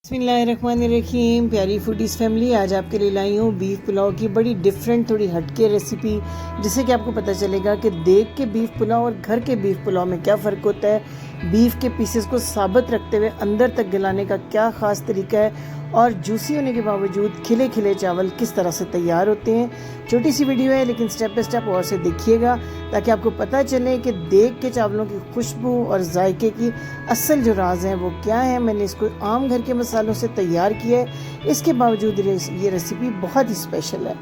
बिस्मिल्लाहिर्रहमानिर्रहीम। प्यारी foodies family, आज आपके लिए लाई हूँ बीफ पुलाव की बड़ी डिफरेंट थोड़ी हटके रेसिपी, जिससे कि आपको पता चलेगा कि देख के बीफ पुलाव और घर के बीफ पुलाव में क्या फ़र्क होता है। बीफ के पीसेस को साबित रखते हुए अंदर तक गलाने का क्या ख़ास तरीका है और जूसी होने के बावजूद खिले खिले चावल किस तरह से तैयार होते हैं। छोटी सी वीडियो है लेकिन स्टेप बाय स्टेप और से देखिएगा ताकि आपको पता चले कि देख के चावलों की खुशबू और जायके की असल जो राज हैं वो क्या है। मैंने इसको आम घर के मसालों से तैयार किया है, इसके बावजूद ये रेसिपी बहुत ही स्पेशल है।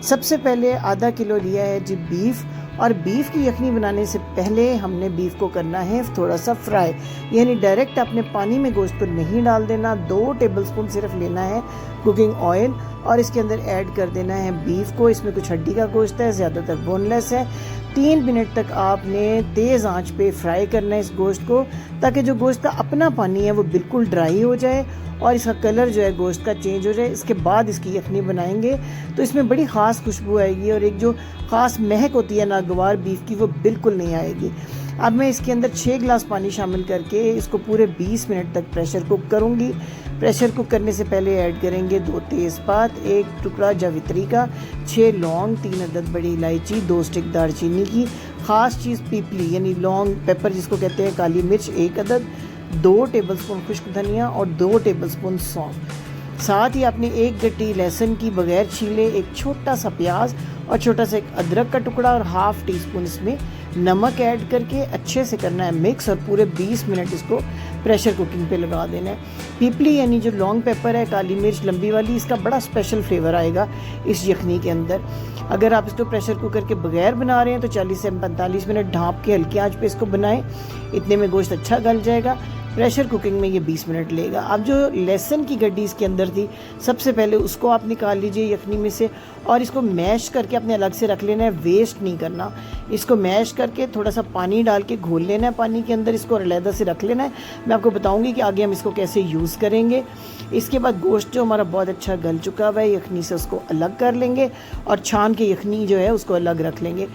सबसे पहले आधा किलो लिया है जी बीफ, और बीफ की यखनी बनाने से पहले हमने बीफ को करना है थोड़ा सा फ्राई, यानी डायरेक्ट आपने पानी में गोश्त को नहीं डाल देना। 2 टेबलस्पून सिर्फ लेना है कुकिंग ऑयल और इसके अंदर ऐड कर देना है बीफ को। इसमें कुछ हड्डी का गोश्त है, ज़्यादातर बोनलेस है। 3 मिनट तक आपने तेज़ आंच पे फ्राई करना है इस गोश्त को, ताकि जो गोश्त का अपना पानी है वो बिल्कुल ड्राई हो जाए और इसका कलर जो है गोश्त का चेंज हो जाए। इसके बाद इसकी यखनी बनाएंगे तो इसमें बड़ी ख़ास खुशबू आएगी और एक जो ख़ास महक होती है नागवार बीफ की वो बिल्कुल नहीं आएगी। अब मैं इसके अंदर 6 गिलास पानी शामिल करके इसको पूरे 20 मिनट तक प्रेशर कुक करूँगी। प्रेशर कुक करने से पहले ऐड करेंगे 2 तेज़पात, 1 टुकड़ा जावित्री का, 6 लौंग, 3 अदद बड़ी इलायची, 2 स्टिक दालचीनी की, ख़ास चीज़ पीपली यानी लौंग पेपर जिसको कहते हैं, काली मिर्च 1 अदद, 2 टेबलस्पून खुश्क धनिया और 2 टेबलस्पून सौंफ। साथ ही आपने 1 गट्टी लहसुन की बगैर छीले, एक छोटा सा प्याज और छोटा सा एक अदरक का टुकड़ा और हाफ टी स्पून इसमें नमक ऐड करके अच्छे से करना है मिक्स और पूरे 20 मिनट इसको प्रेशर कुकिंग पे लगा देना है। पीपली यानी जो लॉन्ग पेपर है, काली मिर्च लंबी वाली, इसका बड़ा स्पेशल फ्लेवर आएगा इस यखनी के अंदर। अगर आप इसको प्रेशर कुकर के बगैर बना रहे हैं तो 40 से 45 मिनट ढाँप के हल्की आंच पे इसको बनाएं, इतने में गोश्त अच्छा गल जाएगा। प्रेशर कुकिंग में ये 20 मिनट लेगा। अब जो लहसुन की गड्डी इसके अंदर थी, सबसे पहले उसको आप निकाल लीजिए यखनी में से और इसको मैश करके अपने अलग से रख लेना है, वेस्ट नहीं करना। इसको मैश करके थोड़ा सा पानी डाल के घोल लेना है पानी के अंदर, इसको अलग से रख लेना है। मैं आपको बताऊंगी कि आगे हम इसको कैसे यूज़ करेंगे। इसके बाद गोश्त जो हमारा बहुत अच्छा गल चुका हुआ है यखनी से, उसको अलग कर लेंगे और छान के यखनी जो है उसको अलग रख लेंगे।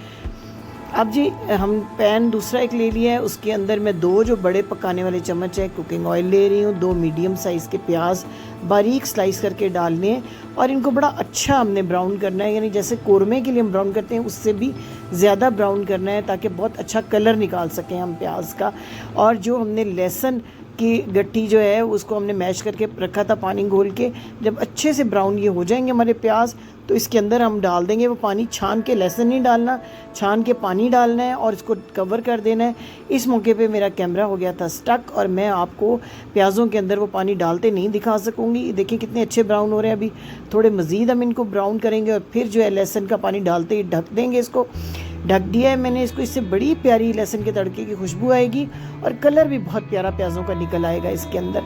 अब जी हम पैन दूसरा एक ले लिया है, उसके अंदर मैं 2 जो बड़े पकाने वाले चम्मच है कुकिंग ऑयल ले रही हूँ। 2 मीडियम साइज़ के प्याज बारीक स्लाइस करके डालने हैं और इनको बड़ा अच्छा हमने ब्राउन करना है, यानी जैसे कोरमे के लिए हम ब्राउन करते हैं उससे भी ज़्यादा ब्राउन करना है ताकि बहुत अच्छा कलर निकाल सकें हम प्याज का। और जो हमने लहसुन की गट्टी जो है उसको हमने मैश करके रखा था पानी घोल के, जब अच्छे से ब्राउन ये हो जाएंगे हमारे प्याज तो इसके अंदर हम डाल देंगे वो पानी। छान के लहसुन नहीं डालना, छान के पानी डालना है और इसको कवर कर देना है। इस मौके पे मेरा कैमरा हो गया था स्टक और मैं आपको प्याज़ों के अंदर वो पानी डालते नहीं दिखा सकूँगी। देखिए कितने अच्छे ब्राउन हो रहे हैं। अभी थोड़े मज़ीद हम इनको ब्राउन करेंगे और फिर जो है लहसुन का पानी डालते ही ढक देंगे। इसको ढक दिया है मैंने इसको, इससे बड़ी प्यारी लहसुन के तड़के की खुशबू आएगी और कलर भी बहुत प्यारा प्याज़ों का निकल आएगा इसके अंदर।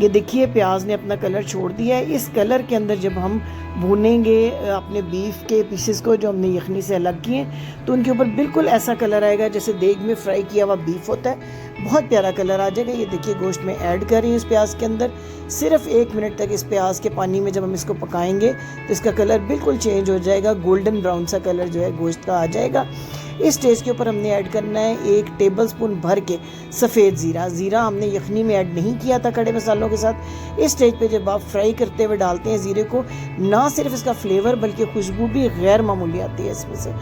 ये देखिए प्याज ने अपना कलर छोड़ दिया है। इस कलर के अंदर जब हम भूनेंगे अपने बीफ के पीसेस को जो हमने यखनी से अलग किए तो उनके ऊपर बिल्कुल ऐसा कलर आएगा जैसे देग में फ्राई किया हुआ बीफ होता है, बहुत प्यारा कलर आ जाएगा। ये देखिए गोश्त में ऐड कर रही हूँ इस प्याज के अंदर। सिर्फ 1 मिनट तक इस प्याज के पानी में जब हम इसको पकाएंगे तो इसका कलर बिल्कुल चेंज हो जाएगा, गोल्डन ब्राउन सा कलर जो है गोश्त का आ जाएगा। इस स्टेज के ऊपर हमने ऐड करना है 1 टेबलस्पून भर के सफ़ेद ज़ीरा। ज़ीरा हमने यखनी में ऐड नहीं किया था खड़े मसालों के साथ। इस स्टेज पे जब आप फ्राई करते हुए डालते हैं ज़ीरे को, ना सिर्फ इसका फ्लेवर बल्कि खुशबू भी गैर मामूली आती है इसमें से।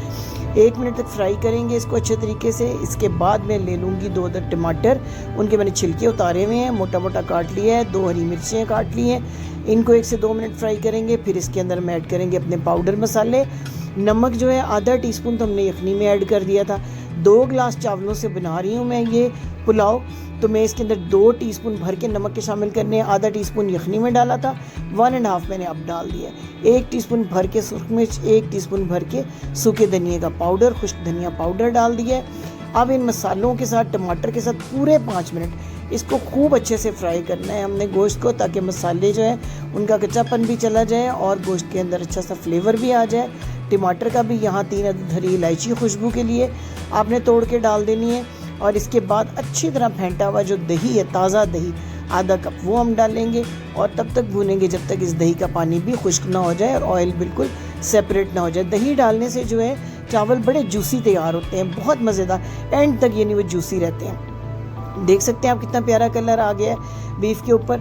1 मिनट तक फ्राई करेंगे इसको अच्छे तरीके से। इसके बाद मैं ले लूँगी 2 अदद टमाटर, उनके मैंने छिलके उतारे हुए हैं, मोटा मोटा काट लिया है। 2 हरी मिर्चें काट ली हैं, इनको 1 से 2 मिनट फ्राई करेंगे। फिर इसके अंदर हम ऐड करेंगे अपने पाउडर मसाले। नमक जो है आधा टीस्पून तो हमने यखनी में ऐड कर दिया था। 2 गिलास चावलों से बना रही हूँ मैं ये पुलाव, तो मैं इसके अंदर 2 टीस्पून भर के नमक के शामिल करने हैं। आधा टीस्पून यखनी में डाला था, 1.5 मैंने अब डाल दिया। 1 टीस्पून भर के सुरख मिर्च, 1 टीस्पून भर के सूखे धनिया का पाउडर, खुश्क धनिया पाउडर डाल दिया है। अब इन मसालों के साथ टमाटर के साथ पूरे 5 मिनट इसको खूब अच्छे से फ्राई करना है हमने गोश्त को, ताकि मसाले जो है उनका कच्चापन भी चला जाए और गोश्त के अंदर अच्छा सा फ्लेवर भी आ जाए। टमाटर का भी यहाँ 3 अदद हरी इलायची खुशबू के लिए आपने तोड़ के डाल देनी है। और इसके बाद अच्छी तरह फेंटा हुआ जो दही है, ताज़ा दही आधा कप, वो हम डालेंगे और तब तक भूनेंगे जब तक इस दही का पानी भी खुश्क ना हो जाए और ऑयल बिल्कुल सेपरेट ना हो जाए। दही डालने से जो है चावल बड़े जूसी तैयार होते हैं, बहुत मज़ेदार, एंड तक ये नहीं वो जूसी रहते हैं। देख सकते हैं आप कितना प्यारा कलर आ गया है बीफ के ऊपर।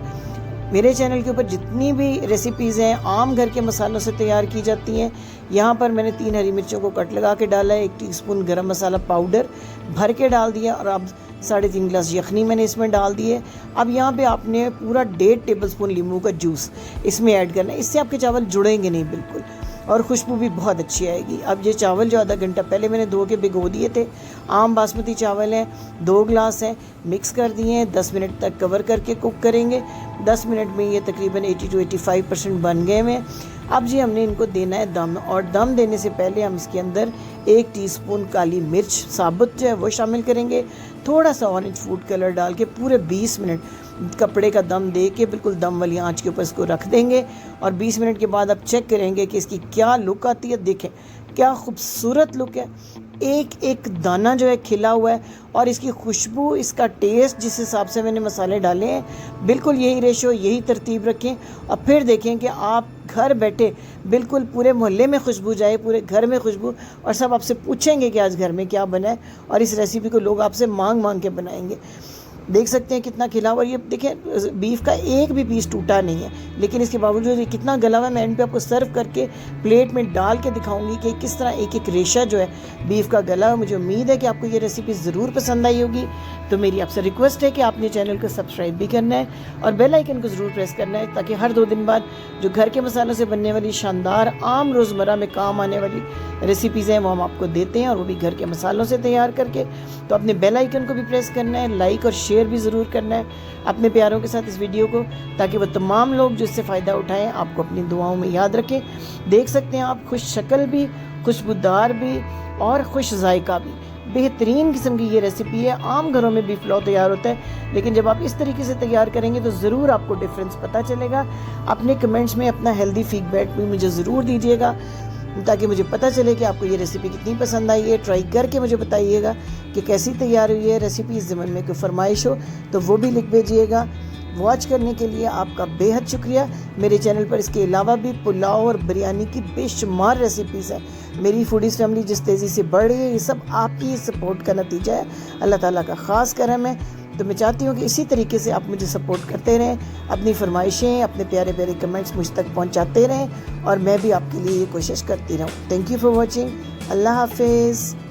मेरे चैनल के ऊपर जितनी भी रेसिपीज़ हैं आम घर के मसालों से तैयार की जाती हैं। यहाँ पर मैंने 3 हरी मिर्चों को कट लगा के डाला है, 1 टीस्पून गरम मसाला पाउडर भर के डाल दिया और अब 3.5 गिलास यखनी मैंने इसमें डाल दी है। अब यहाँ पे आपने पूरा 1.5 टेबलस्पून नींबू का जूस इसमें ऐड करना है। इससे आपके चावल जुड़ेंगे नहीं बिल्कुल, और खुशबू भी बहुत अच्छी आएगी। अब ये चावल जो आधा घंटा पहले मैंने धो के भिगो दिए थे, आम बासमती चावल हैं, 2 गिलास हैं, मिक्स कर दिए हैं। 10 मिनट तक कवर करके कुक करेंगे। 10 मिनट में ये तकरीबन 80 to 85% बन गए हैं। अब जी हमने इनको देना है दम, और दम देने से पहले हम इसके अंदर 1 टीस्पून काली मिर्च साबुत जो है वो शामिल करेंगे। थोड़ा सा ऑरेंज फूड कलर डाल के पूरे 20 मिनट कपड़े का दम दे के बिल्कुल दम वाली आंच के ऊपर इसको रख देंगे। और 20 मिनट के बाद आप चेक करेंगे कि इसकी क्या लुक आती है। देखें क्या खूबसूरत लुक है, एक एक दाना जो है खिला हुआ है, और इसकी खुशबू, इसका टेस्ट, जिस हिसाब से मैंने मसाले डाले हैं बिल्कुल यही रेशो, यही तरतीब रखें। और फिर देखें कि आप घर बैठे बिल्कुल पूरे मोहल्ले में खुशबू जाए, पूरे घर में खुशबू, और सब आपसे पूछेंगे कि आज घर में क्या बना है, और इस रेसिपी को लोग आपसे मांग मांग के बनाएंगे। देख सकते हैं कितना खिला हुआ। ये देखें बीफ का एक भी पीस टूटा नहीं है, लेकिन इसके बावजूद ये कितना गला हुआ है। मैं इन पे आपको सर्व करके प्लेट में डाल के दिखाऊंगी कि किस तरह एक एक रेशा जो है बीफ का गला है। मुझे उम्मीद है कि आपको ये रेसिपी ज़रूर पसंद आई होगी। तो मेरी आपसे रिक्वेस्ट है कि आपने चैनल को सब्सक्राइब भी करना है और बेल आइकन को ज़रूर प्रेस करना है, ताकि हर 2 दिन बाद जो घर के मसालों से बनने वाली शानदार आम रोज़मर्रा में काम आने वाली रेसिपीज़ हैं वो हम आपको देते हैं, और वो भी घर के मसालों से तैयार करके। तो अपने बेल आइकन को भी प्रेस करना है, लाइक और शेयर भी ज़रूर करना है अपने प्यारों के साथ इस वीडियो को, ताकि वो तमाम लोग जो इससे फ़ायदा उठाएं आपको अपनी दुआओं में याद रखें। देख सकते हैं आप, खुश शक्ल भी, खुशबूदार भी और खुश जायका भी, बेहतरीन किस्म की ये रेसिपी है। आम घरों में बीफ पुलाव तैयार होता है, लेकिन जब आप इस तरीके से तैयार करेंगे तो ज़रूर आपको डिफरेंस पता चलेगा। अपने कमेंट्स में अपना हेल्दी फीडबैक भी मुझे ज़रूर दीजिएगा, ताकि मुझे पता चले कि आपको ये रेसिपी कितनी पसंद आई है। ट्राई करके मुझे बताइएगा कि कैसी तैयार हुई है रेसिपी। इस ज़मन में कोई फरमाइश हो तो वो भी लिख भेजिएगा। वॉच करने के लिए आपका बेहद शुक्रिया। मेरे चैनल पर इसके अलावा भी पुलाव और बिरयानी की बेशुमार रेसिपीज़ हैं। मेरी फूडीज़ फैमिली जिस तेज़ी से बढ़ रही है, ये सब आपकी सपोर्ट का नतीजा है। अल्लाह ताला का ख़ास करम है। तो मैं चाहती हूँ कि इसी तरीके से आप मुझे सपोर्ट करते रहें, अपनी फरमाइशें, अपने प्यारे प्यारे कमेंट्स मुझ तक पहुँचाते रहें, और मैं भी आपके लिए ये कोशिश करती रहूँ। Thank you for watching. Allah हाफिज़।